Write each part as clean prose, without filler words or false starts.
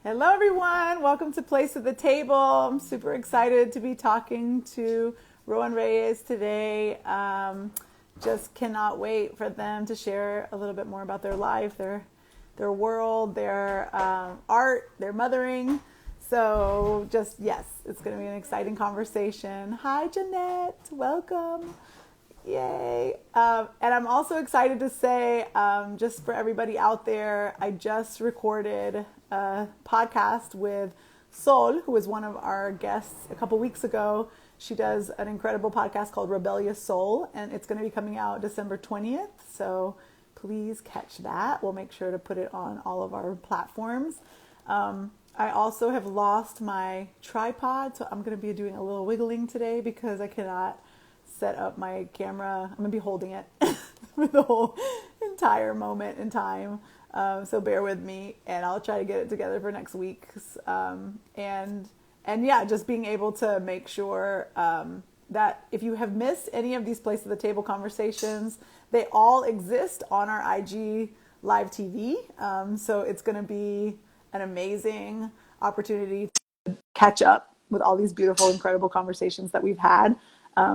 Hello, everyone. Welcome to Place at the Table. I'm super excited to be talking to Rowan Reyes today. Just cannot wait for them to share a little bit more about their life, their world, their art, their mothering. So yes, it's going to be an exciting conversation. Hi, Jeanette. Welcome. Yay. And I'm also excited to say, just for everybody out there, I just recorded a podcast with Sol, who was one of our guests a couple weeks ago. She does an incredible podcast called Rebellious Soul, and it's going to be coming out December 20th. So please catch that. We'll make sure to put it on all of our platforms. I also have lost my tripod, so I'm going to be doing a little wiggling today because I cannot set up my camera. I'm going to be holding it for the whole entire moment in time. So bear with me, and I'll try to get it together for next week. And yeah, just being able to make sure that if you have missed any of these Place at the Table conversations, they all exist on our IG live TV. So it's going to be an amazing opportunity to catch up with all these beautiful, incredible conversations that we've had.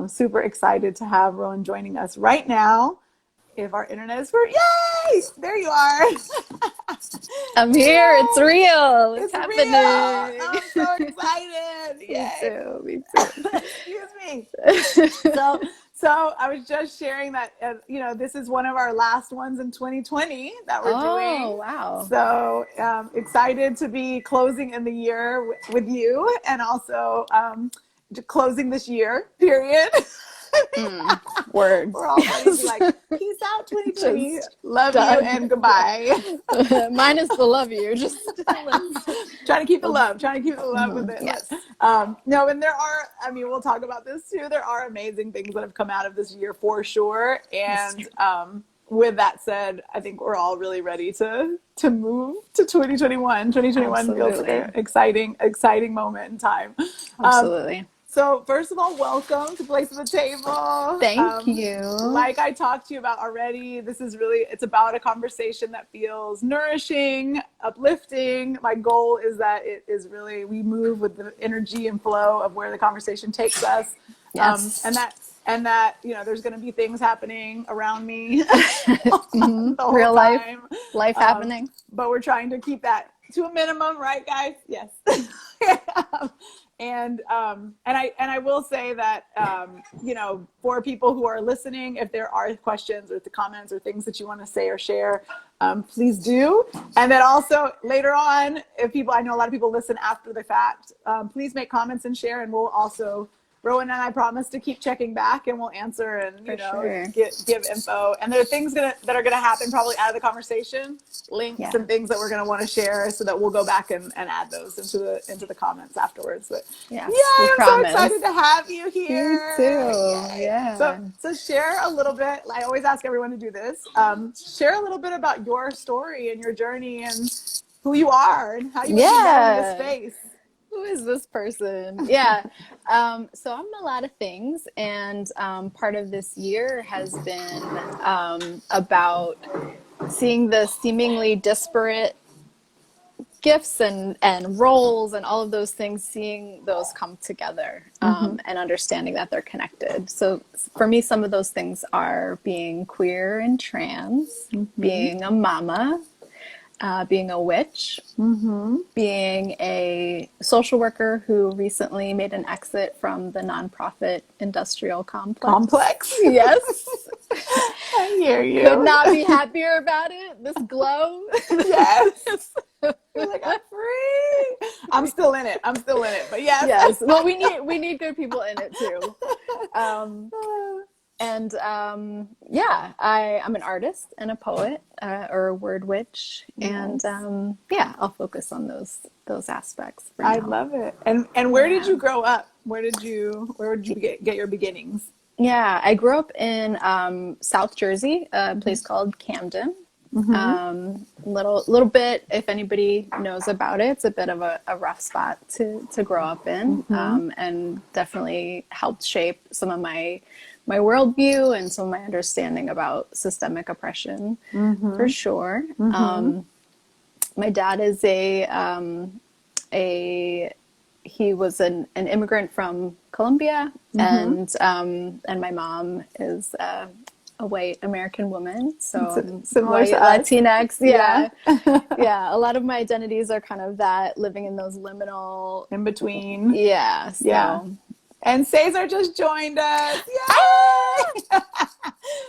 Super excited to have Rowan joining us right now. If our internet is for, yay! There you are. I'm here. It's real. It's happening. Real. I'm so excited. Yay. Me too. Excuse me. So I was just sharing that, this is one of our last ones in 2020 that we're doing. Oh, wow. So excited to be closing in the year with you, and also closing this year, period. Word. We're all ready to be like, peace out 2020. Love done. You and goodbye. Minus the love you. Just trying to keep the love with it. Yes. No, and there are, we'll talk about this too. There are amazing things that have come out of this year for sure. And with that said, I think we're all really ready to move to 2021. 2021 Absolutely. Feels like an exciting moment in time. Absolutely. So first of all, welcome to Place at the Table. Thank you. Like I talked to you about already, it's about a conversation that feels nourishing, uplifting. My goal is that we move with the energy and flow of where the conversation takes us. Yes. And that, there's going to be things happening around me. Real life happening. But we're trying to keep that to a minimum, right, guys? Yes. And I will say that, for people who are listening, if there are questions or comments or things that you want to say or share, please do. And then also later on, I know a lot of people listen after the fact, please make comments and share, and we'll also, Rowan and I promise to keep checking back, and we'll answer and give info. And there are things that are going to happen probably out of the conversation, links and things that we're going to want to share, so that we'll go back and add those into the comments afterwards. But I'm so excited to have you here. Me too. Yeah. So share a little bit. I always ask everyone to do this. Share a little bit about your story and your journey and who you are and how you ended in this space. Who is this person? Yeah. So I'm a lot of things. And part of this year has been about seeing the seemingly disparate gifts and roles and all of those things, seeing those come together and understanding that they're connected. So for me, some of those things are being queer and trans, being a mama, being a witch, being a social worker who recently made an exit from the nonprofit industrial complex. Yes. I hear you. Could not be happier about it. This glow. Yes. You're like, I'm free. I'm still in it. But yes. Yes. Well, we need good people in it too. And I'm an artist and a poet, or a word witch, and I'll focus on those aspects. I love it. And where did you grow up? Where did you get your beginnings? Yeah, I grew up in South Jersey, a place called Camden. Little bit, if anybody knows about it, it's a bit of a rough spot to grow up in, and definitely helped shape some of my worldview and some of my understanding about systemic oppression, for sure. My dad is a he was an immigrant from Colombia, and my mom is a white American woman, so Similar white to us. Latinx. Yeah. Yeah. A lot of my identities are kind of that, living in those liminal. In between. Yeah. Yeah. So And Cesar just joined us. ah, Yay!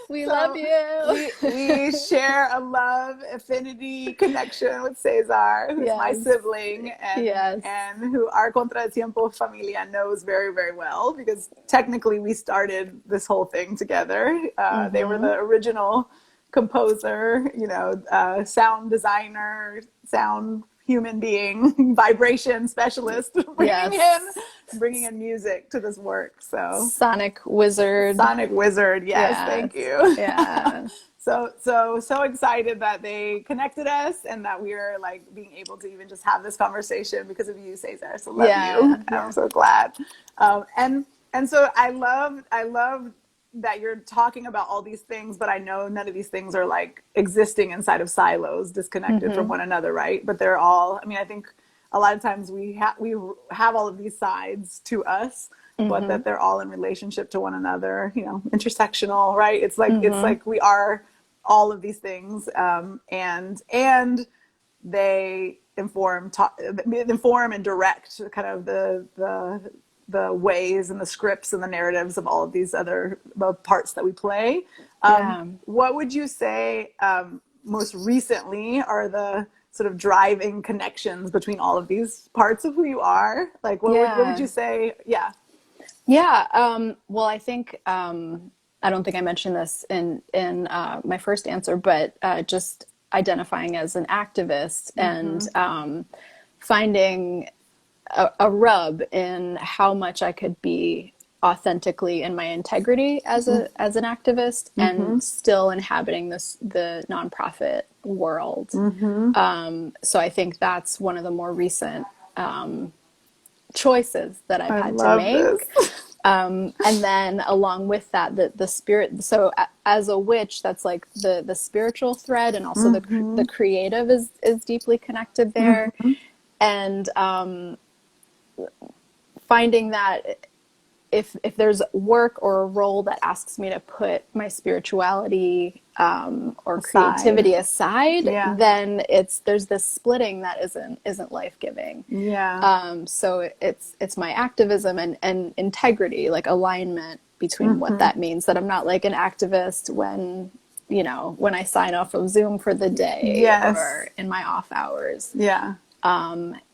we love So you. we share a love, affinity, connection with Cesar, who's my Yes. sibling Yes. and who our Contra Tiempo familia knows very, very well, because technically we started this whole thing together. They were the original composer, sound designer, sound human being, vibration specialist, Yes. bringing in music to this work. So Sonic wizard. Sonic Wizard, yes, Yes. thank you. Yeah. So excited that they connected us and that we are like being able to even just have this conversation because of you, Cesar. So love you. Yeah. Yeah. I'm so glad. And so I love that you're talking about all these things, but I know none of these things are like existing inside of silos, disconnected from one another, right? But they're all. I mean, I think a lot of times we have all of these sides to us, but that they're all in relationship to one another. Intersectional, right? It's like we are all of these things, and they inform and direct kind of the ways and the scripts and the narratives of all of these other parts that we play. Yeah. What would you say most recently are the sort of driving connections between all of these parts of who you are? Like, what would you say? Yeah. Yeah. Well, I think I don't think I mentioned this in my first answer, but just identifying as an activist and finding a rub in how much I could be authentically in my integrity as an activist and still inhabiting the nonprofit world. So I think that's one of the more recent choices that I've had to make. And then along with that, the spirit. So as a witch, that's like the spiritual thread, and also the creative is deeply connected there. And finding that if there's work or a role that asks me to put my spirituality or creativity aside, then there's this splitting that isn't life-giving. So it's my activism and integrity, like alignment between what that means, that I'm not like an activist when I sign off of Zoom for the day or in my off hours.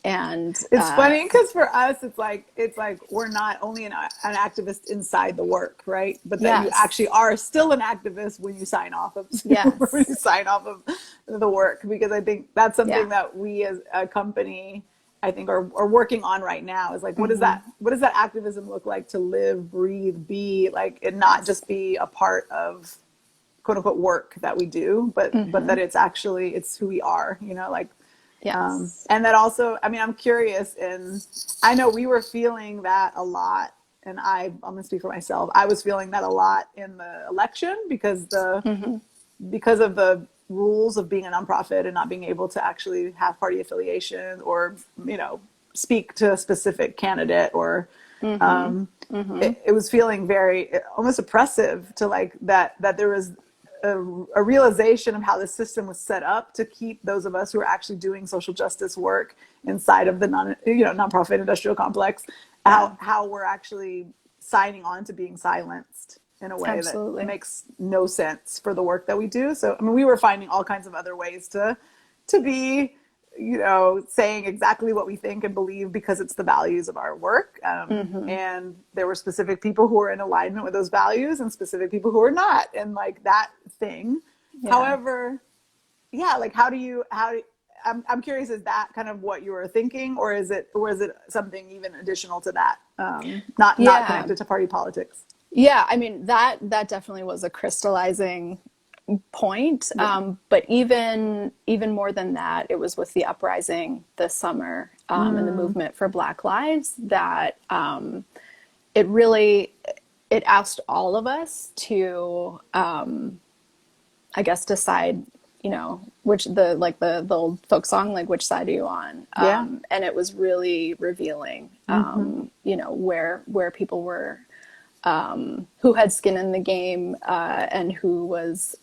And it's funny because for us, it's like we're not only an activist inside the work, right? But that you actually are still an activist when you sign off of when you sign off of the work, because I think that's something that we as a company, I think, are working on right now. Is like, what does that activism look like to live, breathe, be like, and not just be a part of quote unquote work that we do, but that it's who we are, like. And that also, I mean, I'm curious, and I know we were feeling that a lot, and I'm going to speak for myself. I was feeling that a lot in the election because because of the rules of being a nonprofit and not being able to actually have party affiliation or, speak to a specific candidate or, it was feeling very almost oppressive to like that there was a realization of how the system was set up to keep those of us who are actually doing social justice work inside of the nonprofit industrial complex, how we're actually signing on to being silenced in a way that makes no sense for the work that we do. So, I mean, we were finding all kinds of other ways to be, saying exactly what we think and believe because it's the values of our work. And there were specific people who were in alignment with those values and specific people who were not. And like that thing. However, like I'm curious, is that kind of what you were thinking, or is it something even additional to that? Not connected to party politics. Yeah, I mean, that definitely was a crystallizing point. But even more than that, it was with the uprising this summer and the movement for Black Lives that it asked all of us to, I guess, decide which the old folk song, like, which side are you on? Yeah. And it was really revealing, where people were, who had skin in the game, and who was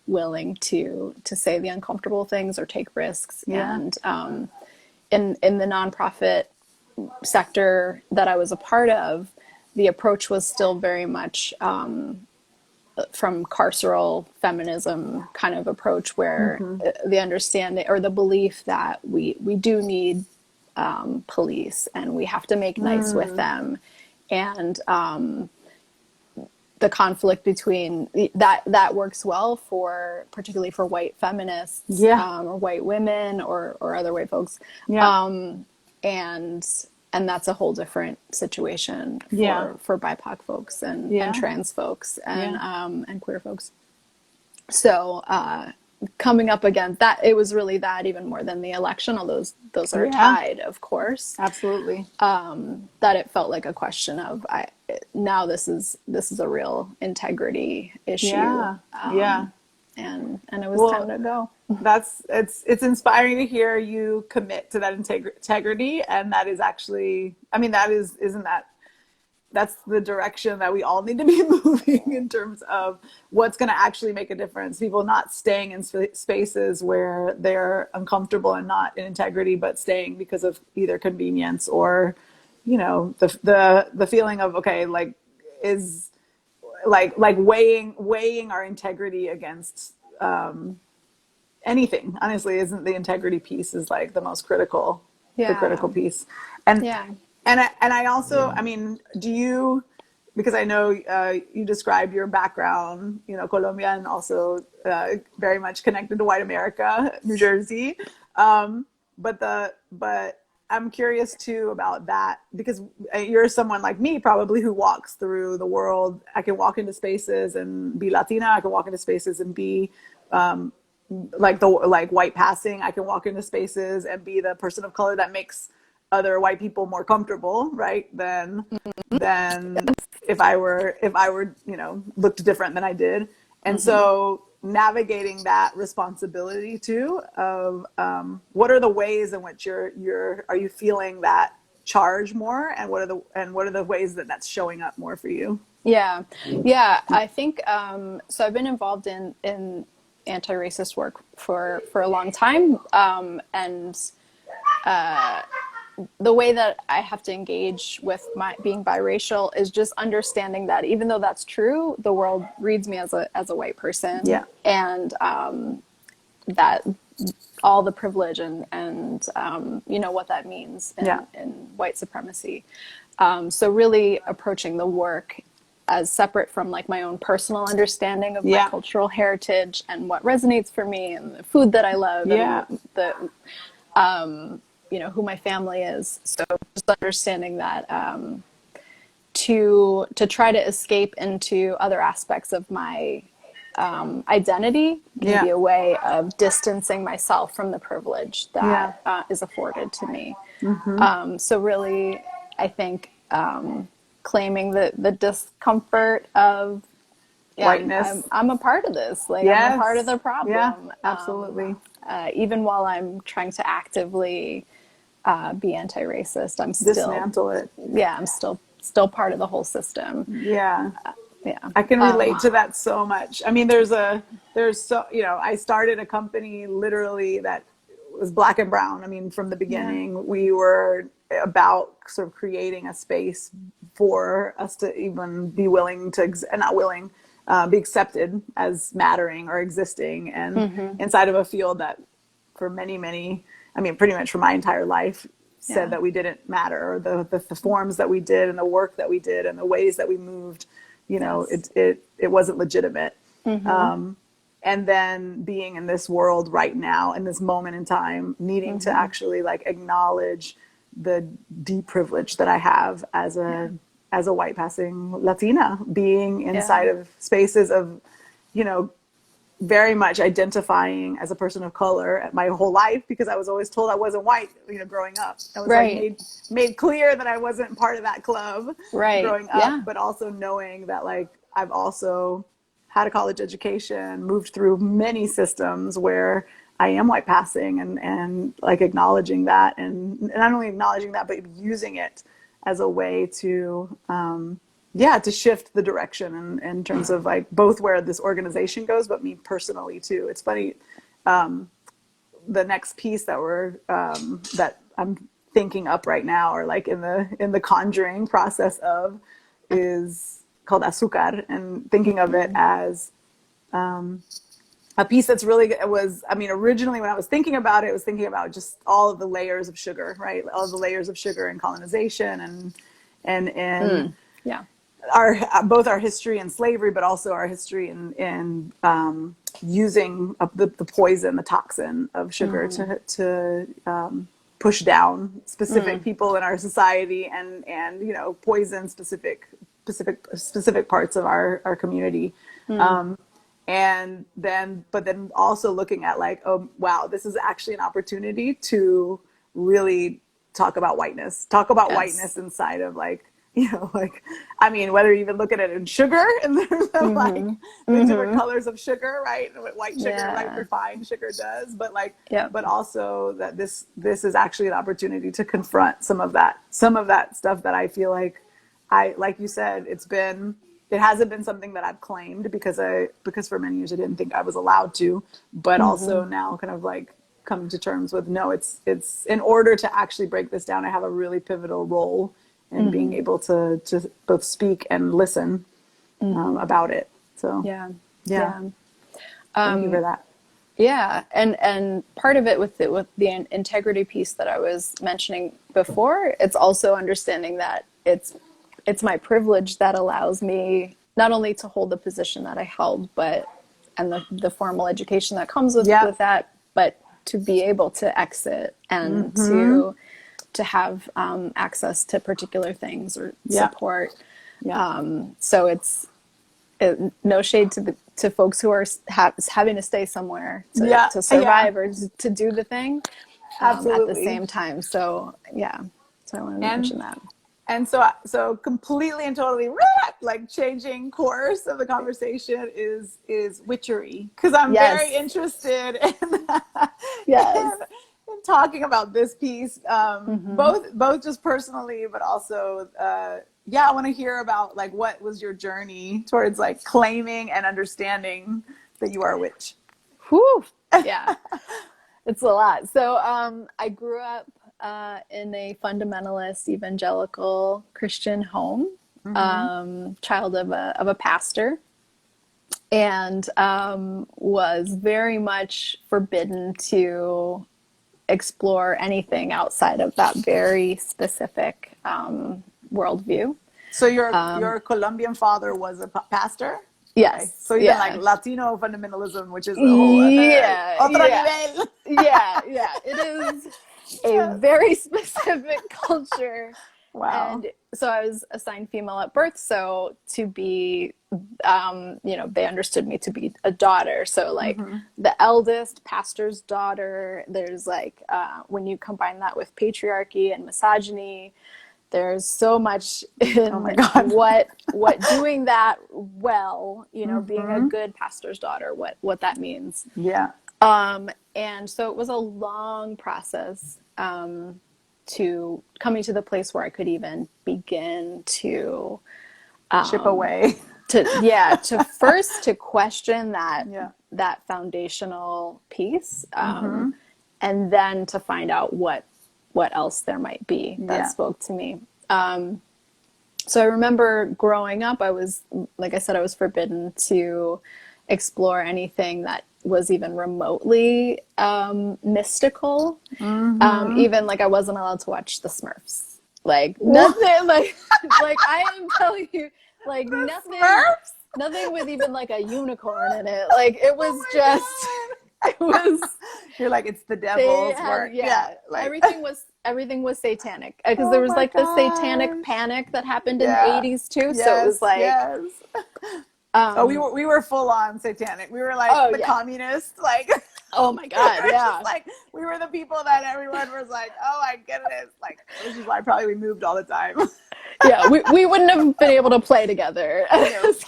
willing to say the uncomfortable things or take risks. Yeah. And in the nonprofit sector that I was a part of, the approach was still very much from carceral feminism kind of approach, where the understanding or the belief that we do need police, and we have to make nice with them, and the conflict between that works well particularly for white feminists, or white women, or other white folks, and that's a whole different situation for BIPOC folks and trans folks and queer folks. So coming up against that, it was really that, even more than the election, although those are tied, of course. Absolutely. That it felt like a question of, now this is a real integrity issue. And it was time to go. It's inspiring to hear you commit to that integrity, and that is actually, that's the direction that we all need to be moving in terms of what's going to actually make a difference. People not staying in spaces where they're uncomfortable and not in integrity, but staying because of either convenience or, the feeling of, okay, like, is like weighing our integrity against anything. Honestly, isn't the integrity piece is like the most critical, the critical piece. And I also, do you, because I know you described your background, Colombia, and also very much connected to white America, New Jersey. But I'm curious too about that, because you're someone like me probably who walks through the world. I can walk into spaces and be Latina. I can walk into spaces and be like white passing. I can walk into spaces and be the person of color that makes other white people more comfortable, right? Than if I were looked different than I did. And so navigating that responsibility too of what are the ways in which are you feeling that charge more, and what are the ways that that's showing up more for you? I think so I've been involved in anti-racist work for a long time, and the way that I have to engage with my being biracial is just understanding that even though that's true, the world reads me as a white person, and that all the privilege and what that means in white supremacy. So really approaching the work as separate from like my own personal understanding of my cultural heritage and what resonates for me and the food that I love and the who my family is. So just understanding that to try to escape into other aspects of my identity can be a way of distancing myself from the privilege that is afforded to me. So really, I think claiming the discomfort of whiteness. I'm a part of this. Like I'm a part of the problem. Yeah, absolutely. Even while I'm trying to actively be anti-racist, I'm still dismantle it. Yeah, I'm still part of the whole system. I can relate to that so much. I mean, I started a company literally that was Black and brown. I mean, from the beginning, we were about sort of creating a space for us to even be willing to, and not willing, be accepted as mattering or existing, and inside of a field that for many, I mean, pretty much for my entire life said that we didn't matter, or the forms that we did and the work that we did and the ways that we moved, it wasn't legitimate. And then being in this world right now, in this moment in time, needing to actually like acknowledge the deep privilege that I have as a white passing Latina, being inside of spaces of, very much identifying as a person of color my whole life, because I was always told I wasn't white, growing up. I was like made clear that I wasn't part of that club growing up, but also knowing that like I've also had a college education, moved through many systems where I am white passing, and like acknowledging that, and not only acknowledging that, but using it as a way to, to shift the direction in terms of like both where this organization goes, but me personally too. It's funny, the next piece that I'm thinking up right now, or like in the conjuring process of, is called Azúcar, and thinking of it as a piece that's really, originally when I was thinking about it, I was thinking about just all of the layers of sugar, right? All of the layers of sugar and colonization and both our history in slavery, but also our history in using the poison, the toxin of sugar to push down specific people in our society, and poison specific parts of our community. But then also looking at like, oh wow, this is actually an opportunity to really talk about whiteness, whiteness inside of like, whether you even look at it in sugar, and there's like the different colors of sugar, right? And what white sugar, like refined sugar does, but like, but also that this is actually an opportunity to confront some of that stuff that I feel like like you said, it hasn't been something that I've claimed because for many years I didn't think I was allowed to, but also now kind of like coming to terms with, no, it's in order to actually break this down, I have a really pivotal role in being able to both speak and listen about it. So thank you for that. Yeah, and part of it with the integrity piece that I was mentioning before, it's also understanding that it's my privilege that allows me not only to hold the position that I held, and the formal education that comes with that, but to be able to exit and to have access to particular things or support. So it's no shade to folks who are having to stay somewhere to survive or to do the thing at the same time. So so I wanted to mention that. And so completely and totally like changing course of the conversation is witchery, because I'm very interested in talking about this piece, both just personally, but also I want to hear about like what was your journey towards like claiming and understanding that you are a witch. Whew. Yeah, it's a lot. So I grew up in a fundamentalist evangelical Christian home, child of a pastor, and was very much forbidden to explore anything outside of that very specific worldview. So your Colombian father was a pastor? Yes. Okay. So even like Latino fundamentalism, which is a whole otro nivel. It is a very specific culture. Wow. And so I was assigned female at birth. So to be, they understood me to be a daughter. So like the eldest pastor's daughter, there's like, when you combine that with patriarchy and misogyny, there's so much in what doing that well, being a good pastor's daughter, what that means. Yeah. And so it was a long process to coming to the place where I could even begin to chip away. to first to question that foundational piece, and then to find out what else there might be that spoke to me. So I remember growing up, I was, like I said, I was forbidden to explore anything that was even remotely mystical. Even like I wasn't allowed to watch the Smurfs. Like nothing, like I am telling you, like nothing with even like a unicorn in it. Like it was just, it was. You're like, it's the devil's work. Like, everything was satanic, because there was like the satanic panic that happened in the 80s too. So it was like, we were full on satanic. We were like communists, like. Oh my God, like we were the people that everyone was like, oh, I get it. Like, which is why probably we moved all the time. We wouldn't have been able to play together. Oh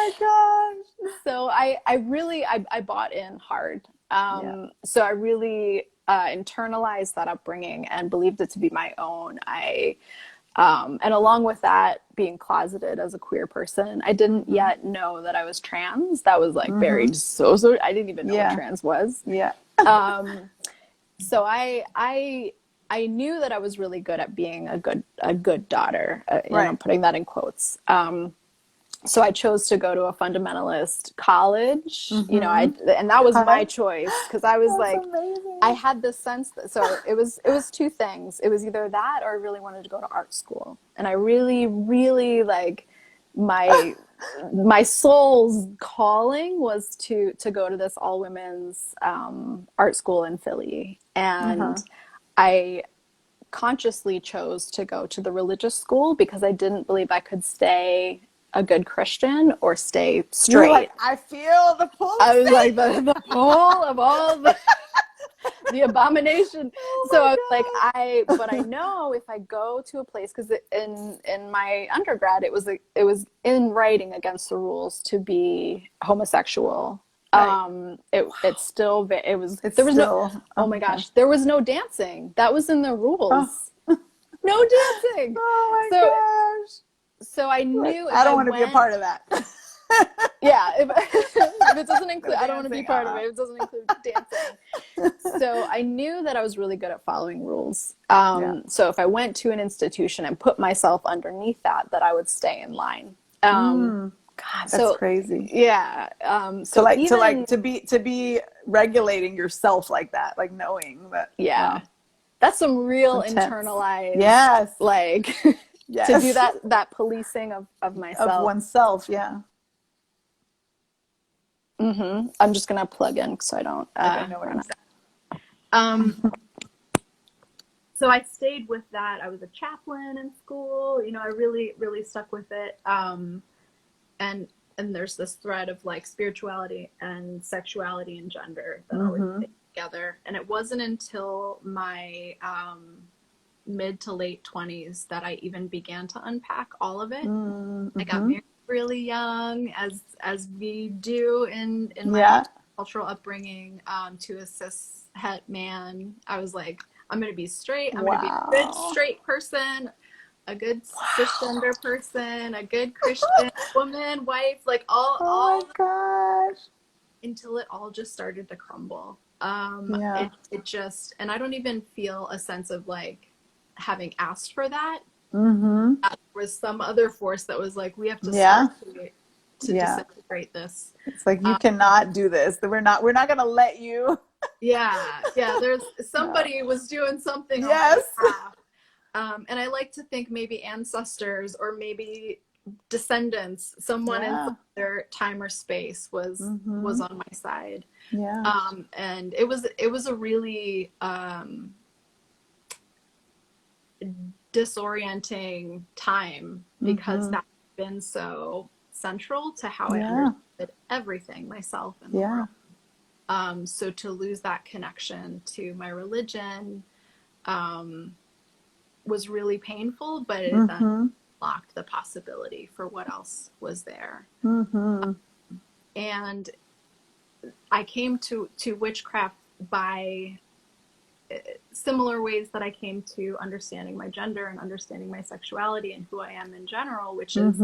my gosh. So I bought in hard. So I really internalized that upbringing and believed it to be my own. And along with that, being closeted as a queer person, I didn't yet know that I was trans. That was like buried so I didn't even know what trans was. Yeah. So I knew that I was really good at being a good daughter. I'm putting that in quotes. So I chose to go to a fundamentalist college, and that was my choice, because I was amazing. I had this sense that, so it was two things. It was either that, or I really wanted to go to art school. And I really, really, like, my soul's calling was to go to this all women's art school in Philly. And I consciously chose to go to the religious school because I didn't believe I could stay a good Christian or stay straight. You're like, I feel the pull. I was like, the pull of all the abomination. So I was like, but I know if I go to a place, because in my undergrad, it was in writing against the rules to be homosexual. Right. There was no dancing. That was in the rules. Oh. No dancing. Oh my gosh. So I knew I don't want to be a part of that. Yeah, if it doesn't include, I don't want to be part of it. If it doesn't include dancing. So I knew that I was really good at following rules. So if I went to an institution and put myself underneath that I would stay in line. God, that's crazy. Yeah. To be regulating yourself like that, like knowing that. Yeah. Wow. That's some real internalized. Yes. Like. Yes. To do that policing of myself. Of oneself, yeah. I'm just going to plug in so I don't know where I'm at. So I stayed with that. I was a chaplain in school. I really, really stuck with it. And there's this thread of like spirituality and sexuality and gender that always stay together. And it wasn't until my mid to late 20s that I even began to unpack all of it. I got married really young, as we do in my cultural upbringing, to a cis het man. I was like, I'm going to be straight. I'm going to be a good straight person, a good cisgender person, a good Christian woman, wife, like all. Oh my gosh! Until it all just started to crumble. It just, and I don't even feel a sense of like having asked for that. There was some other force that was like, we have to start to disintegrate this. It's like, you cannot do this. We're not going to let you. There's somebody was doing something. Yes. And I like to think maybe ancestors or maybe descendants, someone in their time or space was on my side. And it was a really disorienting time, because that's been so central to how I understood everything, myself and the world. So to lose that connection to my religion was really painful, but it then locked the possibility for what else was there. And I came to witchcraft by similar ways that I came to understanding my gender and understanding my sexuality and who I am in general, which is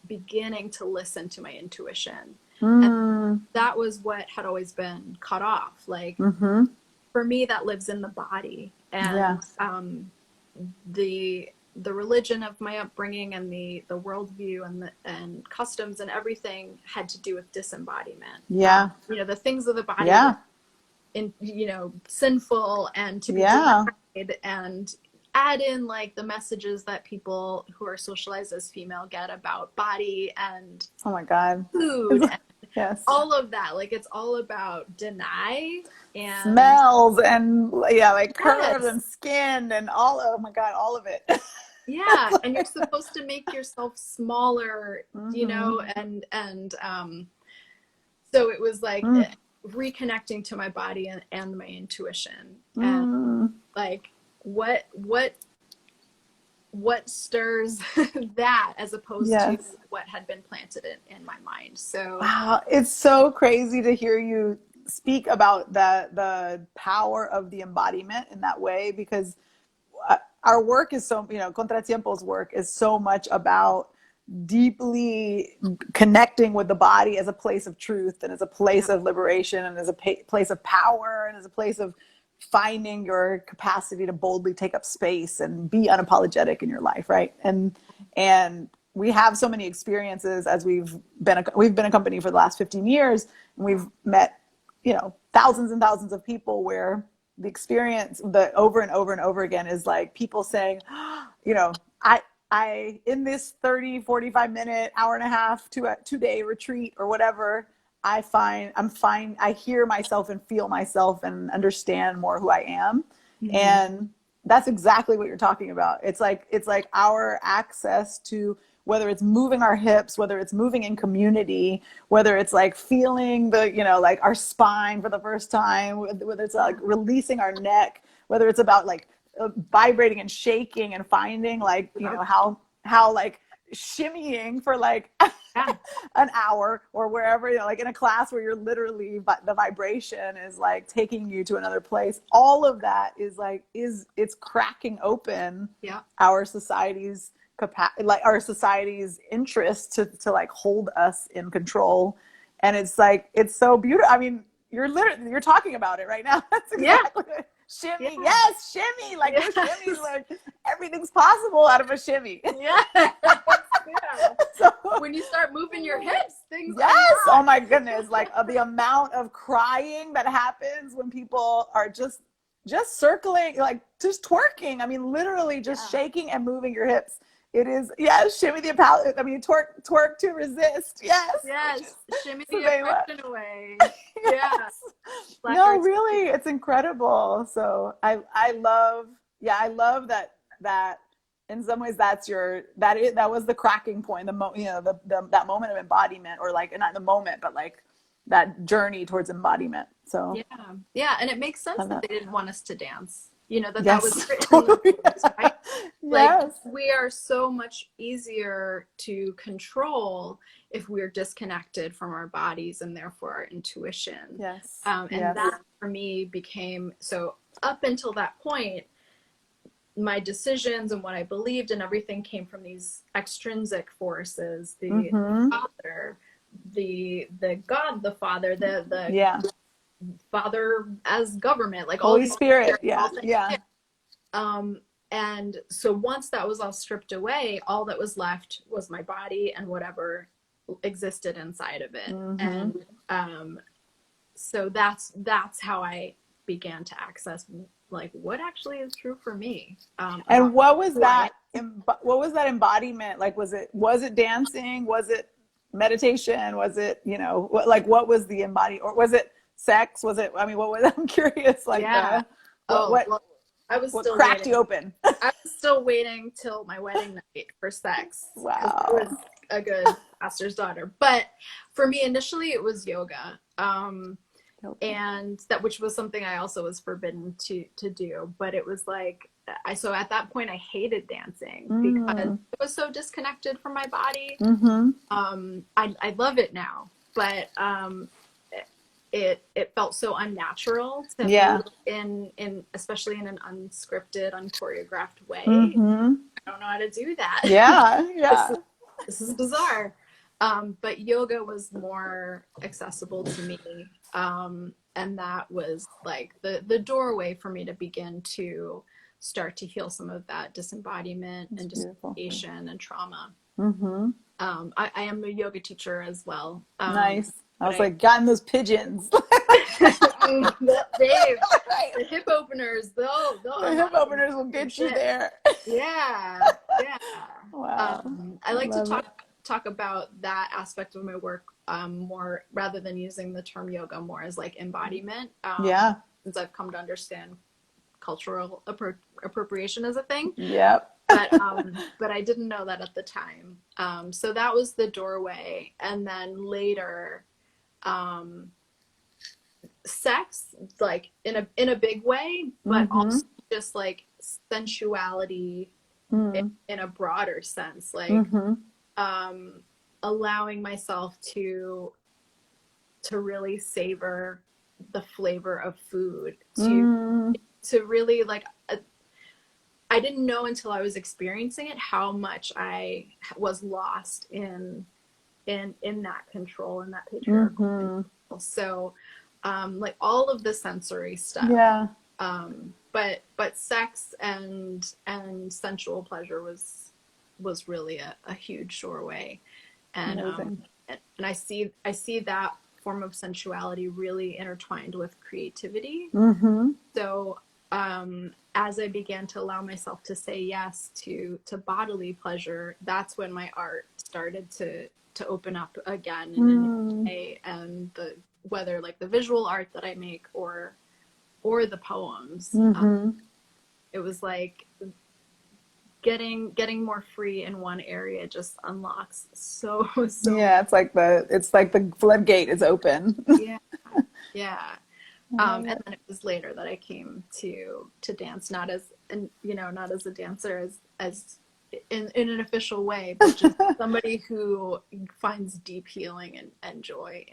beginning to listen to my intuition. And that was what had always been cut off. Like, for me, that lives in the body. And the religion of my upbringing and the worldview and customs and everything had to do with disembodiment. The things of the body in sinful and to be denied, and add in like the messages that people who are socialized as female get about body and food and all of that. Like, it's all about deny and smells and like curves and skin and all of it. And you're supposed to make yourself smaller, and so it was like reconnecting to my body and my intuition, and like what what stirs that as opposed to Yes. what had been planted in my mind. So Wow, it's so crazy to hear you speak about the power of the embodiment in that way, because our work is so, Contratiempo's work is so much about deeply connecting with the body as a place of truth and as a place yeah, of liberation and as a place of power and as a place of finding your capacity to boldly take up space and be unapologetic in your life, right? And we have so many experiences as we've been a company for the last 15 years, and we've met, thousands and thousands of people where the experience, the over and over and over again, is like people saying, you know, I in this 30, 45 minute, hour and a half, 2 day retreat or whatever, I'm fine. I hear myself and feel myself and understand more who I am. mm-hmm. And that's exactly what you're talking about. It's like our access to, whether it's moving our hips, whether it's moving in community, whether it's like feeling like our spine for the first time, whether it's like releasing our neck, whether it's about like vibrating and shaking and finding like, how like shimmying for like Yeah, an hour or wherever, like in a class where you're literally, but the vibration is like taking you to another place. All of that is like, it's cracking open yeah, our society's like our society's interest to like hold us in control. And it's like, it's so beautiful. I mean, you're talking about it right now. That's yeah, exactly it. yeah, Shimmy. Yes, shimmy. Like yes. we're shimmy, like everything's possible out of a shimmy. Yeah. Yeah. So When you start moving your hips, things yes, oh unlock. my goodness, like the amount of crying that happens when people are just circling, like just twerking. I mean, literally just Yeah. shaking and moving your hips. It is, yes, shimmy the palate. I mean, twerk to resist. Yes, which is Yes. Shimmy the Savela. oppression away. Yeah. Yes. Black No, arts. really, it's incredible. So I love, yeah, I love that in some ways that was the cracking point, that moment of embodiment, or like not the moment, but like that journey towards embodiment. So Yeah. Yeah. And it makes sense love that that. they didn't want us to dance. That was Yes, written in the totally. rules, right? Like Yes, we are so much easier to control if we're disconnected from our bodies and therefore our intuition. yes, And yes. that for me became so up until that point, my decisions and what I believed and everything came from these extrinsic forces, the Mm-hmm. father, the God, the father, the Yeah. father as government, like all Holy these Spirit. all Yeah, things. yeah. And so once that was all stripped away, all that was left was my body and whatever existed inside of it. Mm-hmm. And so that's how I began to access like what actually is true for me And about who I am. what was that embodiment? Like, was it dancing? Was it meditation? Was it, what was the or was it sex? Was it, I mean, what was, I'm curious, like Yeah. what, Oh, what, well, I was what still cracked waiting. you open? I was still waiting till my wedding night for sex because I Wow. was a good pastor's daughter. But for me, initially, it was yoga. Okay. And that, which was something I also was forbidden to do. But it was like, so at that point, I hated dancing because it was so disconnected from my body. Mm-hmm. I love it now, but it felt so unnatural to Yeah. move in especially in an unscripted, unchoreographed way. Mm-hmm. I don't know how to do that. Yeah. this, Yeah. is, this is bizarre. But yoga was more accessible to me. And that was like the doorway for me to begin to start to heal some of that disembodiment That's and beautiful. dissociation and trauma. Mm-hmm. I am a yoga teacher as well. Nice. I was But like, gotten those pigeons. Dave, Right. the hip openers, they'll The hip unlock openers will some get you shit. there. Yeah, yeah. Wow. I like to love it. talk about that aspect of my work more rather than using the term yoga more as like embodiment. Yeah. Since I've come to understand cultural appropriation as a thing. Yep. But I didn't know that at the time. So that was the doorway, and then later, sex, like in a big way, but Mm-hmm. also just like sensuality, in a broader sense, like allowing myself to really savor the flavor of food, to really like, I didn't know until I was experiencing it how much I was lost in that control, in that patriarchal control. So like all of the sensory stuff. Yeah. But sex and sensual pleasure was really a huge doorway. And and I see that form of sensuality really intertwined with creativity. So as I began to allow myself to say yes to bodily pleasure, that's when my art started to open up again in a new way. And whether like the visual art that I make or the poems, it was like getting more free in one area just unlocks so yeah, it's like the floodgate is open. yeah. And then it was later that I came to dance, not as a dancer as in an official way, but just somebody who finds deep healing and joy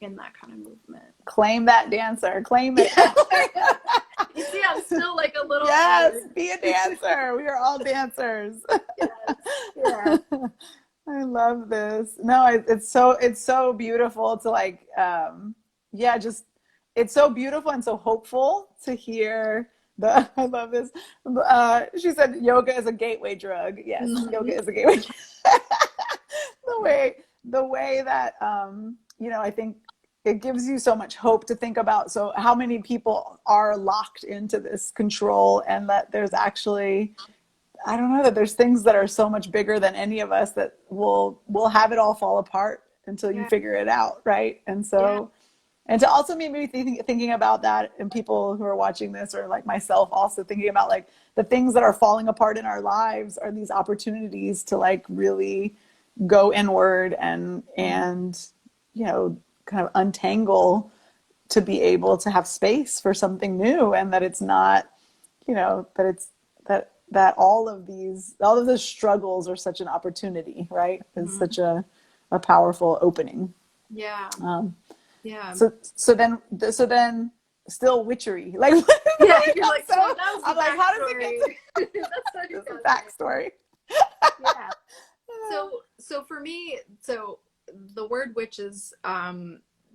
in that kind of movement. Claim that dancer. Claim it. You see, I'm still like a little. Yes, be a dancer. We are all dancers. Yes. Yeah. I love this. No, it's so beautiful to like, just, it's so beautiful and so hopeful to hear I love this. She said yoga is a gateway drug. Yes, yoga is a gateway drug. the way that, I think it gives you so much hope to think about. So how many people are locked into this control, and that there's actually, I don't know, that there's things that are so much bigger than any of us that will have it all fall apart until you figure it out. Right. And so, and to also maybe thinking about that, and people who are watching this, or like myself also thinking about like the things that are falling apart in our lives are these opportunities to like really go inward and kind of untangle, to be able to have space for something new. And that it's not, that it's that all of those struggles are such an opportunity, right? It's such a powerful opening. Yeah. Yeah. So then still witchery. Like, you're like, so I'm like, how does it get to that's the backstory? Yeah. So for me, the word witch is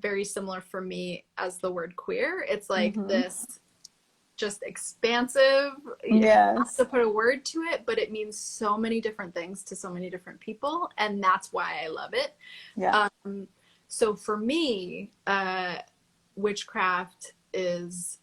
very similar for me as the word queer. It's like this just expansive, yes, to put a word to it, but it means so many different things to so many different people, and that's why I love it. So for me, witchcraft is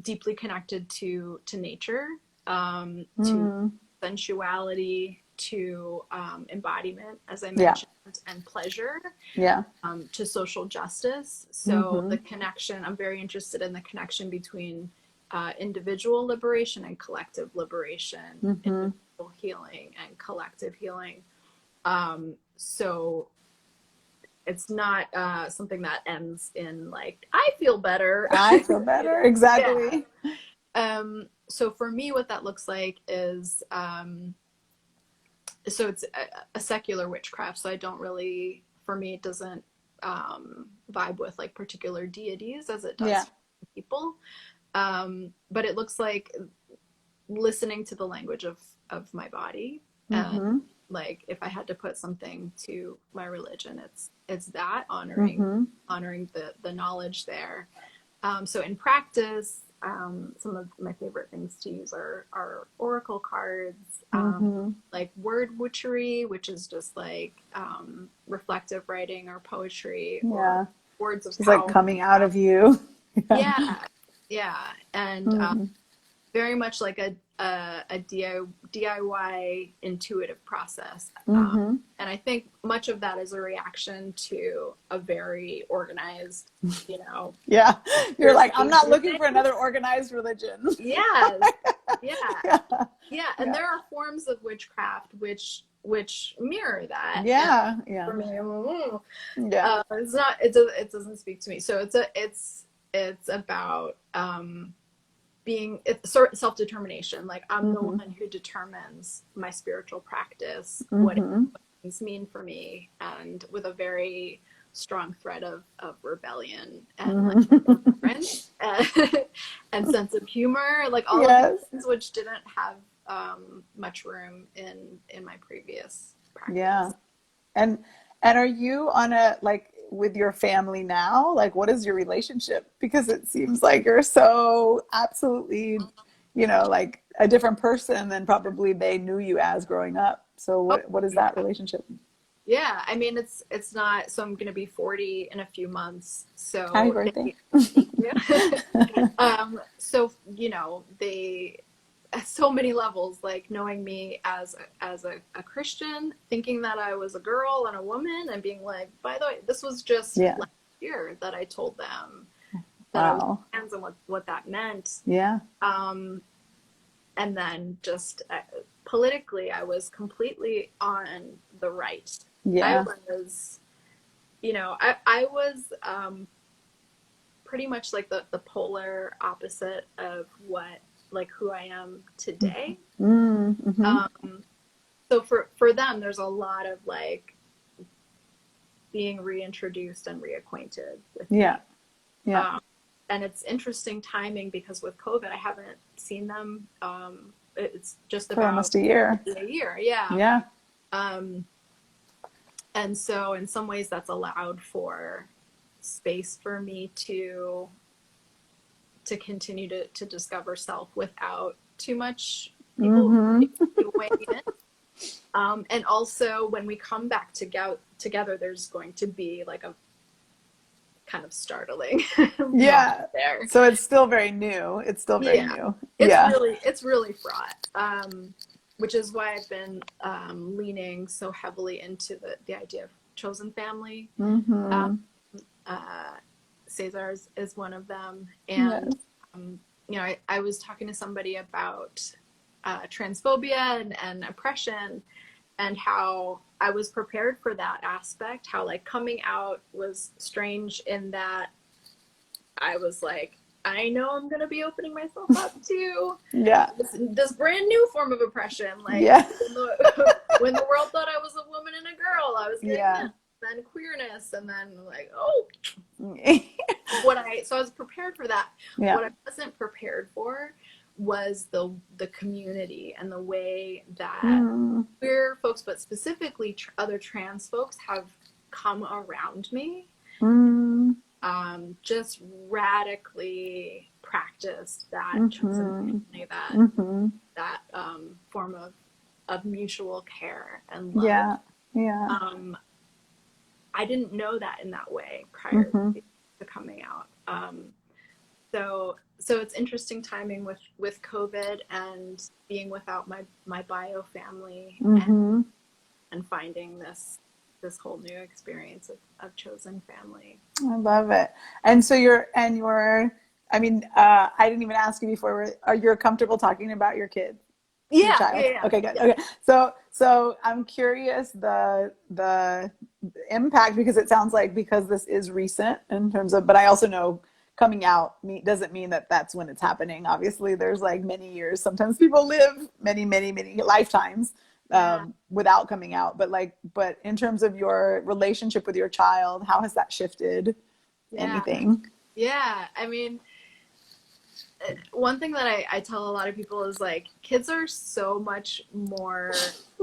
deeply connected to nature, to sensuality, to embodiment, as I mentioned, and pleasure, to social justice. So the connection, I'm very interested in the connection between individual liberation and collective liberation, individual healing and collective healing. So it's not something that ends in like, I feel better. Exactly. So for me, what that looks like is, so it's a secular witchcraft. So I don't really, for me, it doesn't vibe with like particular deities as it does for people. But it looks like listening to the language of my body. And like, if I had to put something to my religion, it's that honoring the knowledge there. So in practice, some of my favorite things to use are oracle cards, like word witchery, which is just like reflective writing or poetry, or words of power. It's like coming out of you. And very much like a DIY intuitive process. And I think much of that is a reaction to a very organized, You're like, I'm not looking for another organized religion. And there are forms of witchcraft which mirror that. For me, it's not, it doesn't speak to me. So it's about being it's sort of self-determination. Like I'm the Mm-hmm. one who determines my spiritual practice, what Mm-hmm. things mean for me, and with a very strong thread of rebellion and like Mm-hmm. irreverence and sense of humor, like all of these Yes. things which didn't have much room in my previous Yeah. practice. And are you on a like with your family now? Like what is your relationship? Because it seems like you're so absolutely, like a different person than probably they knew you as growing up. So Oh, what is yeah. that relationship? Yeah, I mean it's not, so I'm gonna be 40 in a few months. Happy So birthday. thank you. So they at so many levels, like knowing me as a Christian, thinking that I was a girl and a woman, and being like, by the way, this was just Yeah. last year that I told them that I was Wow. trans and what that meant. Yeah. And then just politically, I was completely on the right. I Yeah. was, I was pretty much like the polar opposite of what, like who I am today. Mm-hmm. So for them, there's a lot of like being reintroduced and reacquainted with me. Yeah. Yeah. And it's interesting timing because with COVID, I haven't seen them. It's just For about almost a year. a year, yeah. Yeah. And so in some ways that's allowed for space for me to continue to discover self without too much people Mm-hmm. weighing in. And also when we come back together, there's going to be like a kind of startling Yeah. moment there. So it's still very new. It's still very Yeah, new. it's Yeah. really fraught, which is why I've been leaning so heavily into the idea of chosen family. Mm-hmm. Cesar is one of them, Yes. and I was talking to somebody about transphobia and oppression, and how I was prepared for that aspect, how like coming out was strange in that I was like, I know I'm going to be opening myself up to Yeah. this brand new form of oppression. Like Yeah. when the world thought I was a woman and a girl, I was getting Yeah. this, then queerness, and then like, oh, so I was prepared for that. Yeah. What I wasn't prepared for was the community and the way that queer folks, but specifically other trans folks, have come around me. Just radically practiced that chosen family, that form of mutual care and love. Yeah. Yeah. I didn't know that in that way prior to coming out. So it's interesting timing with COVID and being without my bio family and finding this whole new experience of chosen family. I love it. And so I didn't even ask you before, are you comfortable talking about your kids? Your child? Yeah. Okay, good. Yeah. Okay. So I'm curious the impact, because it sounds like because this is recent in terms of, but I also know coming out doesn't mean that that's when it's happening. Obviously there's like many years. Sometimes people live many, many, many lifetimes without coming out. But in terms of your relationship with your child, how has that shifted? Anything? Yeah. I mean, one thing that I tell a lot of people is like, kids are so much more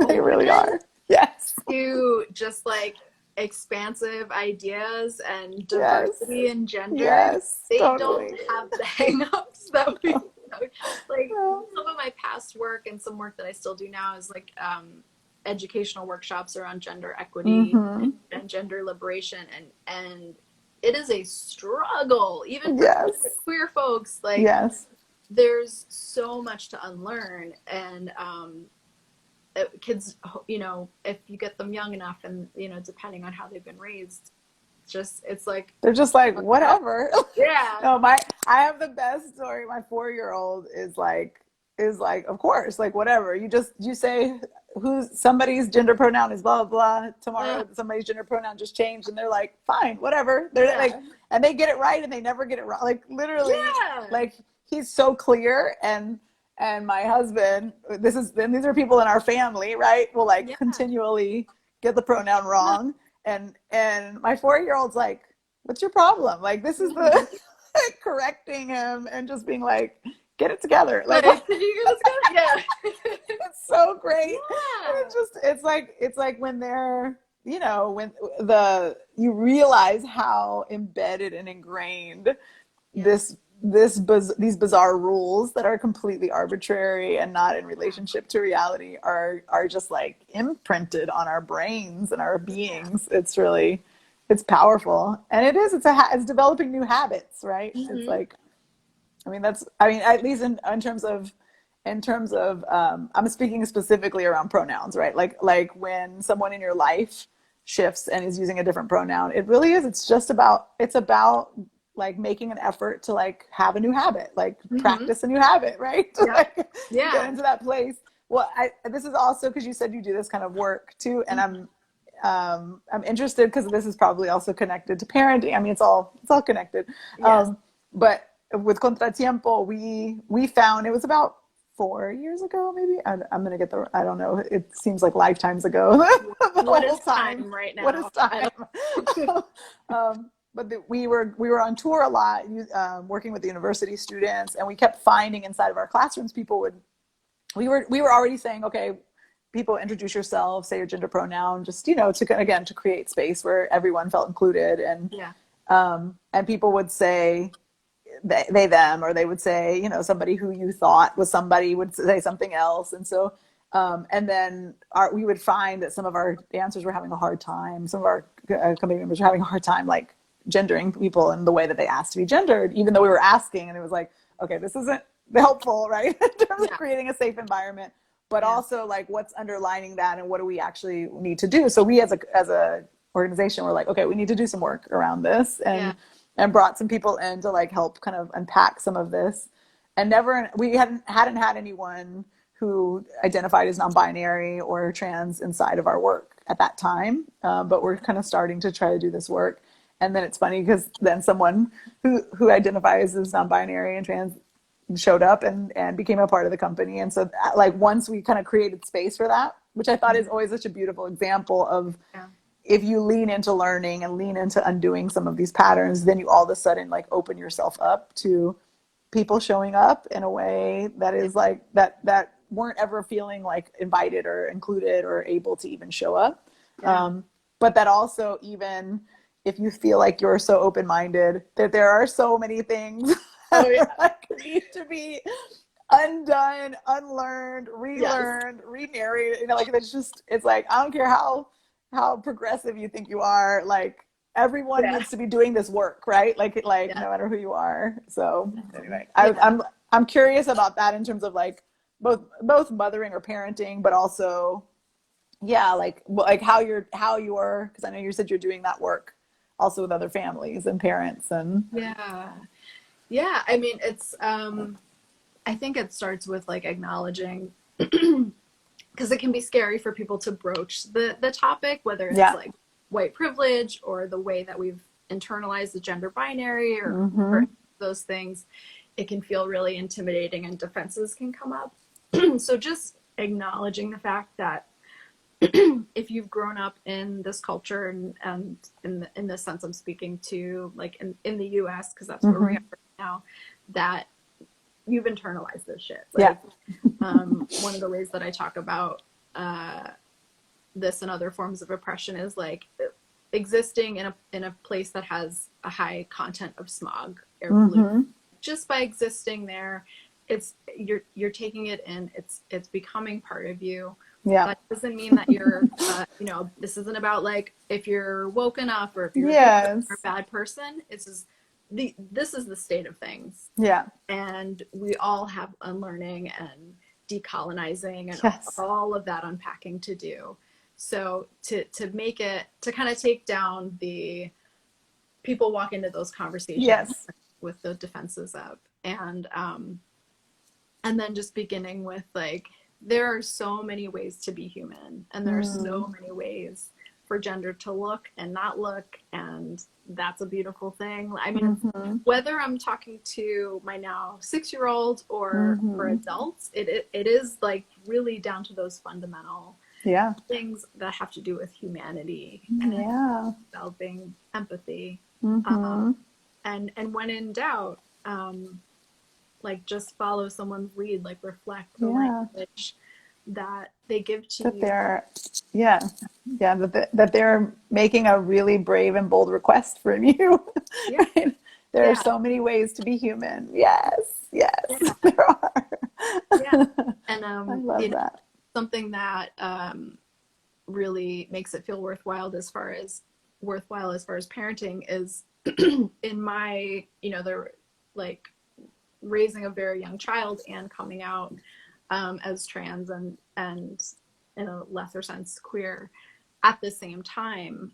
They really are. Yes. To just like expansive ideas and diversity Yes. in gender. Yes, they totally. don't have the hangups that we like. Some of my past work and some work that I still do now is like educational workshops around gender equity and gender liberation, and it is a struggle even for queer folks. Like there's so much to unlearn, and kids, if you get them young enough, and depending on how they've been raised, it's like they're just like whatever. Yeah. No, I have the best story. My 4-year-old is like, of course, like whatever. You say somebody's gender pronoun is blah blah blah. Tomorrow somebody's gender pronoun just changed, and they're like, fine, whatever. They're like, and they get it right, and they never get it wrong. Like literally, like he's so clear. And my husband, these are people in our family, right? Will like Yeah. continually get the pronoun wrong. And my 4-year-old's like, what's your problem? Like, this is the correcting him and just being like, get it together. Like, Did you get this guy? Yeah. it's so great. Yeah. It's like when they're, you know, when you realize how embedded and ingrained these bizarre rules that are completely arbitrary and not in relationship to reality are just like imprinted on our brains and our beings. It's powerful. And it's developing new habits, right? It's like, at least in terms of I'm speaking specifically around pronouns, right? Like when someone in your life shifts and is using a different pronoun, it really is. It's about like making an effort to like have a new habit, like practice a new habit, right? To like get into that place. Well, this is also because you said you do this kind of work too, and I'm interested because this is probably also connected to parenting. I mean, it's all connected. Yes. But with Contratiempo, we found, it was about 4 years ago, maybe. I'm gonna I don't know. It seems like lifetimes ago. What is time right now? What is time? But we were on tour a lot, working with the university students, and we kept finding inside of our classrooms, we were already saying, okay, people, introduce yourself, say your gender pronoun, just, you know, to create space where everyone felt included, and people would say they them, or they would say, you know, somebody who you thought was somebody would say something else. And so and then we would find that some of our dancers were having a hard time, some of our company members were having a hard time like gendering people in the way that they asked to be gendered, even though we were asking. And it was like, okay, this isn't helpful, right? In terms of creating a safe environment, but also like what's underlining that and what do we actually need to do. So we as a organization were like, okay, we need to do some work around this, and brought some people in to like help kind of unpack some of this. And we hadn't had anyone who identified as non-binary or trans inside of our work at that time, but we're kind of starting to try to do this work. And then it's funny because then someone who identifies as non-binary and trans showed up and became a part of the company. And so like once we kind of created space for that, which I thought is always such a beautiful example of if you lean into learning and lean into undoing some of these patterns, then you all of a sudden like open yourself up to people showing up in a way that is like that weren't ever feeling like invited or included or able to even show up. But that also, even if you feel like you're so open-minded, that there are so many things that need to be undone, unlearned, relearned, remarried. You know, like it's like, I don't care how progressive you think you are, like everyone needs to be doing this work, right? Like no matter who you are. So anyway, I'm curious about that in terms of like both mothering or parenting, but also like how you're because I know you said you're doing that work also with other families and parents and I mean, it's I think it starts with like acknowledging because it can be scary for people to broach the topic, whether it's like white privilege or the way that we've internalized the gender binary or those things. It can feel really intimidating and defenses can come up. So just acknowledging the fact that if you've grown up in this culture and in this sense I'm speaking to like in the US, because that's where we are right now, that you've internalized this shit. Like, one of the ways that I talk about this and other forms of oppression is like existing in a place that has a high content of smog, air pollution. Just by existing there, you're taking it in. It's becoming part of you. That doesn't mean that you're you know, this isn't about like if you're woke enough or if you're a bad person. This is the state of things. And we all have unlearning and decolonizing and all of that unpacking to do. So to make it, to kind of take down the people walk into those conversations with the defenses up, and then just beginning with like, there are so many ways to be human, and there are so many ways for gender to look and not look, and that's a beautiful thing. I mean, Mm-hmm. whether I'm talking to my now 6-year-old or for adults, it is like really down to those fundamental things that have to do with humanity and developing empathy. And when in doubt, like just follow someone's lead, like reflect the language that they give to that you. They're, that they're making a really brave and bold request from you. Right? There are so many ways to be human. Yes, there are. And I love that. Something that really makes it feel worthwhile as far as parenting is in my, they're like raising a very young child and coming out as trans and in a lesser sense queer at the same time,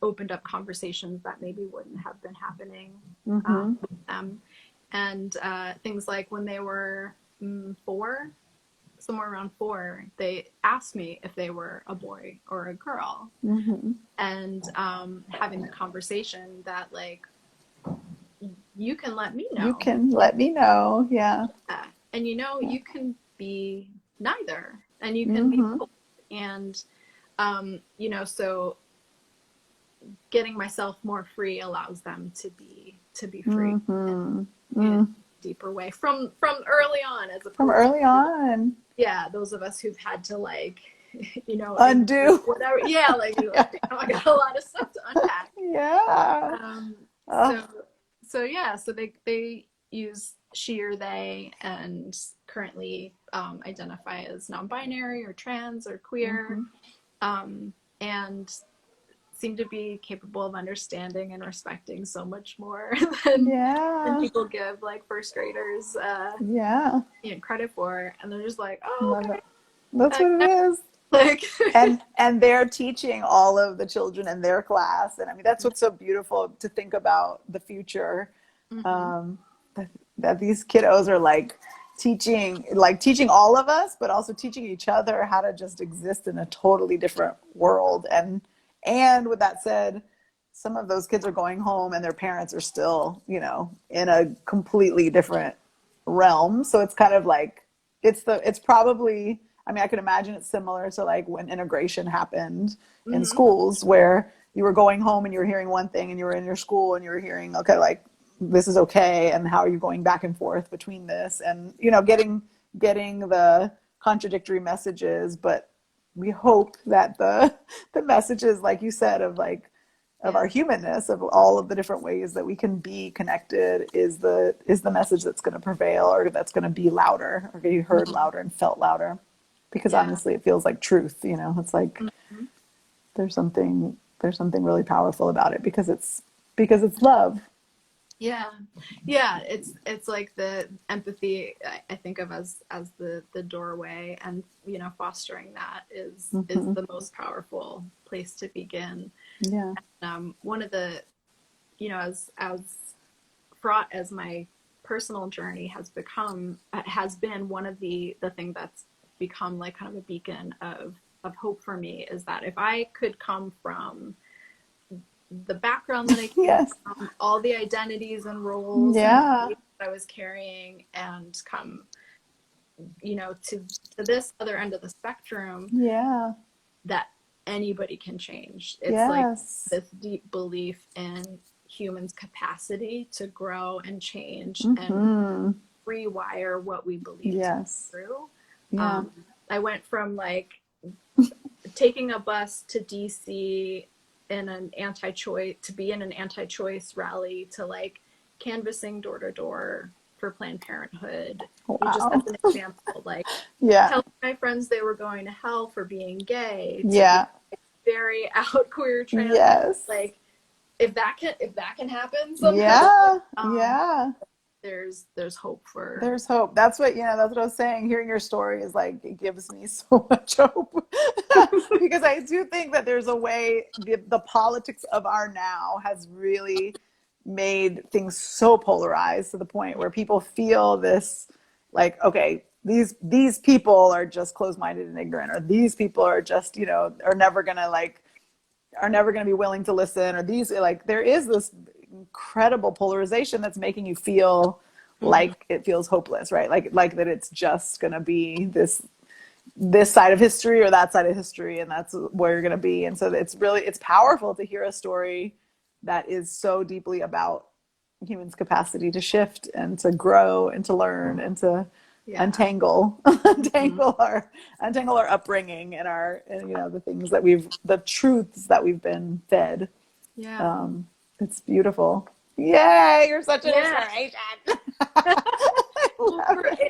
opened up conversations that maybe wouldn't have been happening with them. And things like when they were 4, somewhere around 4, they asked me if they were a boy or a girl. And having the conversation that like, you can let me know. You can let me know, And you can be neither, and you can be both. And so getting myself more free allows them to be free in a deeper way from early on, as opposed early on. Those of us who've had to like undo whatever. I got a lot of stuff to unpack. So they use she or they, and currently identify as non-binary or trans or queer, and seem to be capable of understanding and respecting so much more than people give like first graders credit for. And they're just like, oh, okay. That's what it is. Like and they're teaching all of the children in their class, and I mean that's what's so beautiful to think about the future, that these kiddos are like teaching all of us, but also teaching each other how to just exist in a totally different world. And with that said, some of those kids are going home and their parents are still, in a completely different realm. So it's kind of like, it's probably, I mean, I can imagine it's similar to like when integration happened in schools, where you were going home and you were hearing one thing, and you were in your school and you were hearing, okay, like this is okay. And how are you going back and forth between this and, getting the contradictory messages. But we hope that the messages, like you said, of our humanness, of all of the different ways that we can be connected, is the message that's going to prevail, or that's going to be louder, or be heard louder and felt louder. Because honestly, it feels like truth. It's like there's something really powerful about it, because it's love. It's like the empathy I think of as the doorway, and fostering that is the most powerful place to begin. And, one of the as fraught as my personal journey has been, one of the thing that's become like kind of a beacon of hope for me is that if I could come from the background that I came from, all the identities and roles that I was carrying, and come, to this other end of the spectrum, that anybody can change. It's like this deep belief in humans' capacity to grow and change and rewire what we believe to be true. I went from like taking a bus to DC in an anti-choice rally, to like canvassing door to door for Planned Parenthood. Just as an example, like telling my friends they were going to hell for being gay, to be, like, very out queer trans. Like if that can happen somehow, there's hope for. There's hope. That's what I was saying. Hearing your story is like, it gives me so much hope. Because I do think that there's a way, the politics of our now has really made things so polarized, to the point where people feel this like, okay, these people are just closed-minded and ignorant, or these people are just, are never gonna like are never going to be willing to listen, or these, like, there is this incredible polarization that's making you feel like it feels hopeless, right? Like that it's just going to be this side of history or that side of history, and that's where you're going to be. And so it's powerful to hear a story that is so deeply about humans' capacity to shift and to grow and to learn and to untangle our upbringing and the things that the truths that we've been fed. It's beautiful. Yay, you're such an inspiration.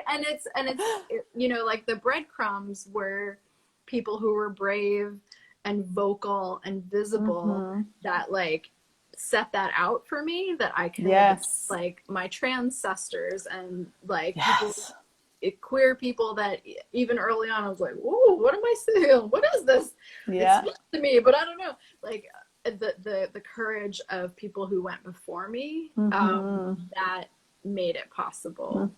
And it's like the breadcrumbs were people who were brave and vocal and visible that like set that out for me, that I can like my transcestors and like people, queer people that even early on I was like, whoa, what am I saying? What is this? It speaks to me, but I don't know. Like the courage of people who went before me, that made it possible.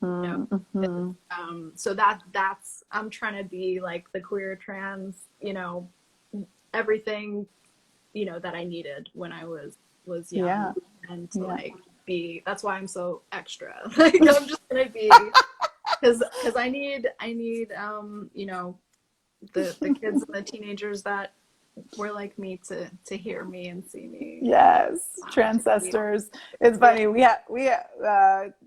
So that's I'm trying to be like the queer trans, everything, that I needed when I was young, and to like be. That's why I'm so extra. Like I'm just gonna be, because I need the kids and the teenagers that were like me to hear me and see me. Yes, transcestors. It's funny. We have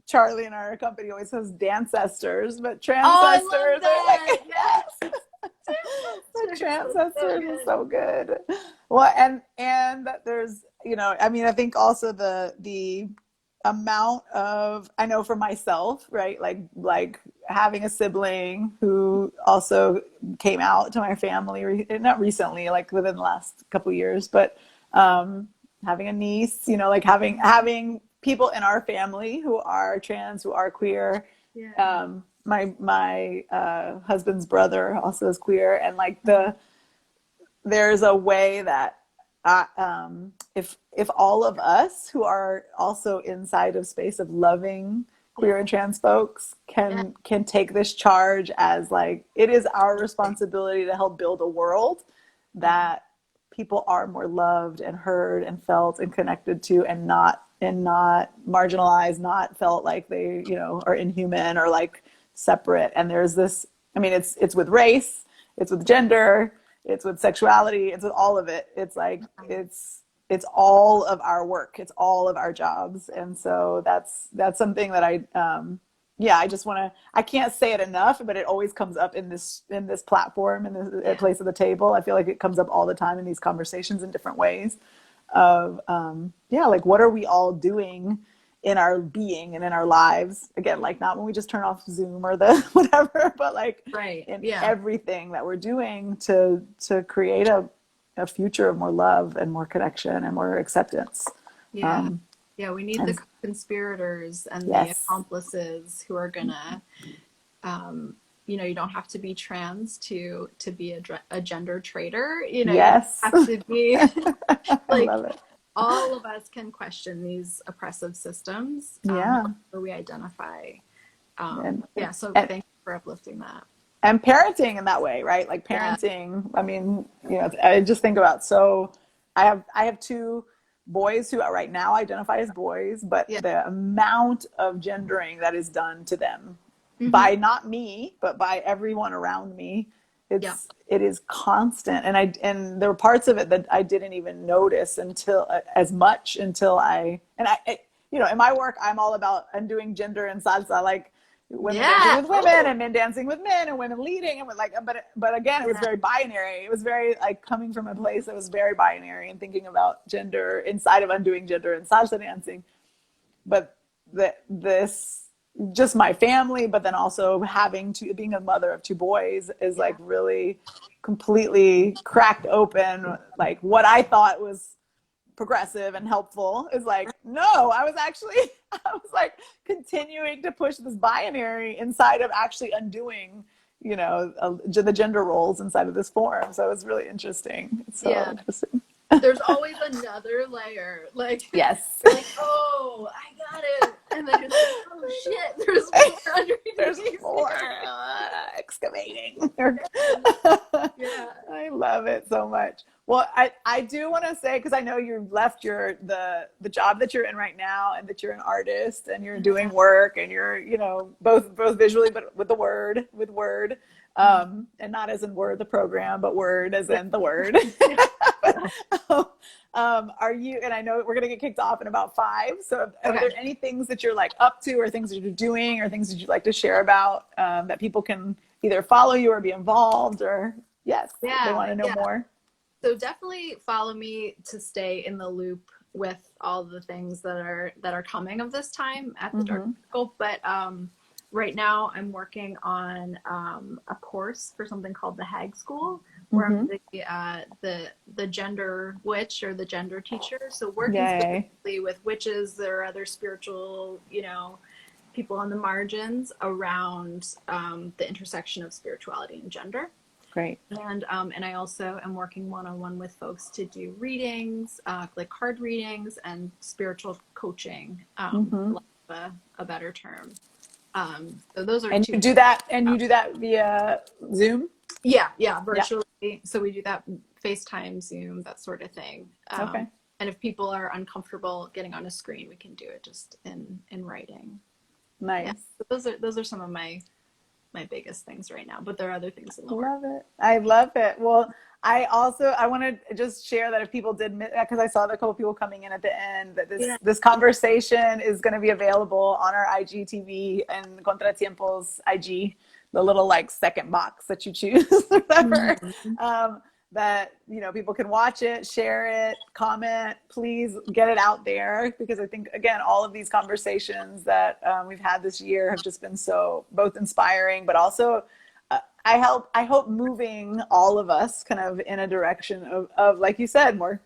Charlie in our company always says dancestors, but transcestors are like, yes. The transcestors is so good. Well, and there's, I mean, I think also the amount of, I know for myself, right? Like having a sibling who also came out to my family, not recently, like within the last couple of years, but having a niece, like having people in our family who are trans, who are queer. My husband's brother also is queer, and like there's a way that if all of us who are also inside of space of loving queer and trans folks can take this charge as like, it is our responsibility to help build a world that people are more loved and heard and felt and connected to, and not marginalized, not felt like they are inhuman or like separate. And there's this, I mean, it's with race, it's with gender, it's with sexuality, it's with all of it. It's like it's all of our work, it's all of our jobs. And so that's something that I just want to, I can't say it enough, but it always comes up in this platform, in this place at the table. I feel like it comes up all the time in these conversations in different ways of like, what are we all doing in our being and in our lives? Again, like not when we just turn off Zoom or the whatever, but like everything that we're doing to create a future of more love and more connection and more acceptance. We need the conspirators and the accomplices who are gonna you don't have to be trans to be a gender traitor. You have to be like, I love it. All of us can question these oppressive systems where we identify. So thank you for uplifting that. And parenting in that way, right? Like parenting, I mean, I just think about, so I have two boys who right now identify as boys, but the amount of gendering that is done to them by not me, but by everyone around me, it is constant. And there were parts of it that I didn't even notice until I in my work, I'm all about undoing gender and salsa, like women dancing with women and men dancing with men and women leading, and like, but again, it was very binary. It was very like coming from a place that was very binary and thinking about gender inside of undoing gender and salsa dancing. But this just my family, but then also being a mother of two boys is like really completely cracked open. Like what I thought was progressive and helpful is like, no, I was like continuing to push this binary inside of actually undoing, the gender roles inside of this form. So it was really interesting. It's so interesting. There's always another layer. Like, like, oh, I got it. And then you're like, oh shit, there's more underneath. There's more excavating. I love it so much. Well, I do want to say, because I know you left the job that you're in right now, and that you're an artist and you're doing work, and you're, both visually, but with word, and not as in Word the program, but word as in the word. Are you, and I know we're going to get kicked off in about 5. So are there any things that you're like up to, or things that you're doing, or things that you'd like to share about, that people can either follow you or be involved, or they want to know more? So definitely follow me to stay in the loop with all the things that are coming of this time at the Dark Circle. But right now I'm working on a course for something called the Hag School, where I'm the gender witch, or the gender teacher. So working specifically with witches or other spiritual, people on the margins around the intersection of spirituality and gender. Great. And I also am working one-on-one with folks to do readings, like card readings and spiritual coaching, for lack of a better term. So those are two. You do that via Zoom? Yeah, virtually. Yeah. So we do that FaceTime, Zoom, that sort of thing. And if people are uncomfortable getting on a screen, we can do it just in writing. Nice. Yeah. So those are some of my biggest things right now, but there are other things in the works. Love it. I love it. Well, I want to just share that if people did, because I saw a couple people coming in at the end, that this conversation is going to be available on our IGTV and Contratiempo's IG, the little like second box that you choose, whatever. That people can watch it, share it, comment. Please get it out there, because I think, again, all of these conversations that we've had this year have just been so both inspiring, but also I hope moving all of us kind of in a direction of like you said, more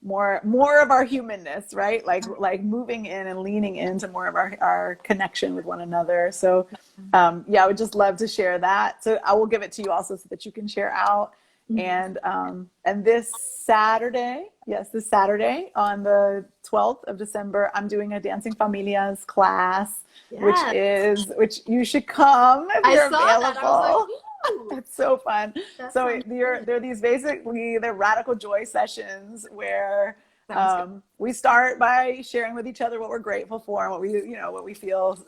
of our humanness, right? Like moving in and leaning into more of our connection with one another. So I would just love to share that. So I will give it to you also, so that you can share out. And this Saturday on the 12th of December, I'm doing a Dancing Familias class, which you should come if you're available. That. I was like, it's so fun. They're these they're radical joy sessions where we start by sharing with each other what we're grateful for and what we feel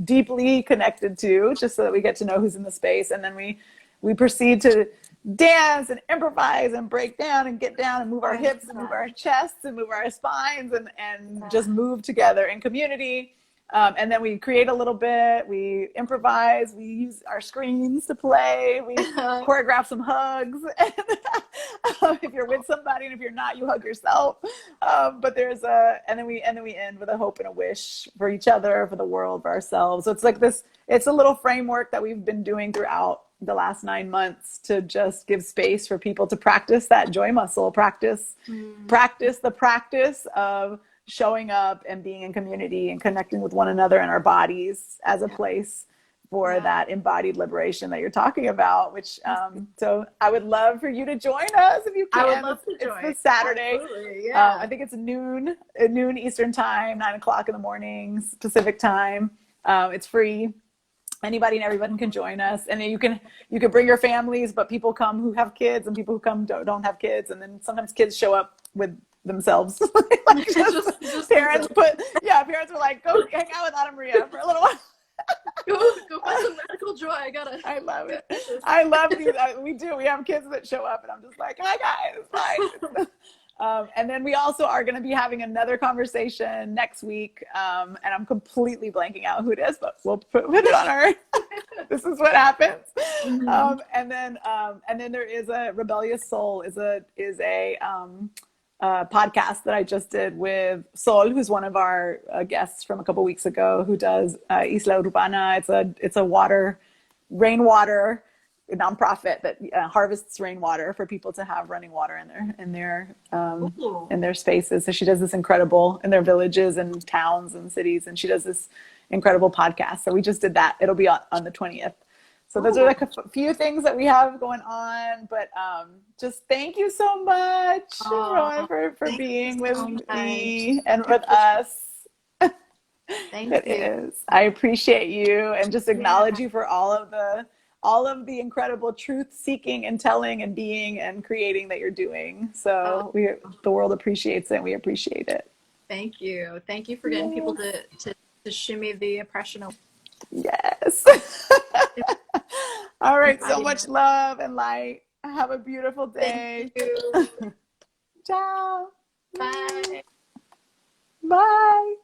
deeply connected to, just so that we get to know who's in the space, and then we proceed to dance and improvise and break down and get down and move our hips and move our chests and move our spines and just move together in community. And then we create a little bit, we improvise, we use our screens to play, we choreograph some hugs. If you're with somebody, and if you're not, you hug yourself. But and then we end with a hope and a wish for each other, for the world, for ourselves. So it's like it's a little framework that we've been doing throughout the last 9 months to just give space for people to practice that joy muscle, practice the practice of showing up and being in community and connecting with one another and our bodies as a place for that embodied liberation that you're talking about, which so I would love for you to join us if you can. I would love to join. It's this Saturday. Absolutely, I think it's noon Eastern time, 9 o'clock in the morning Pacific time. It's free. Anybody and everyone can join us, and then you can bring your families, but people come who have kids and people who come don't have kids, and then sometimes kids show up with themselves. Like just parents parents were like, go hang out with Ana Maria for a little while. go find some medical joy. I love it. I love these. We have kids that show up, and I'm just like, hi guys. And then we also are going to be having another conversation next week, and I'm completely blanking out who it is, but we'll put it on our. This is what happens. And then there is a Rebellious Soul is a podcast that I just did with Sol, who's one of our guests from a couple weeks ago, who does Isla Urbana. It's a rainwater nonprofit that harvests rainwater for people to have running water in their spaces. So she does this incredible in their villages and towns and cities, and she does this incredible podcast. So we just did that. It'll be on the 20th. So those are like a few things that we have going on, but just thank you so much, Rowan, for being with me and with us. Thank you. I appreciate you, and just acknowledge you for all all of the incredible truth seeking and telling and being and creating that you're doing. So the world appreciates it, and we appreciate it. Thank you. Thank you for getting people to shimmy the oppression away. Yes. All right. So much love and light. Have a beautiful day. Thank you. Ciao. Bye. Bye.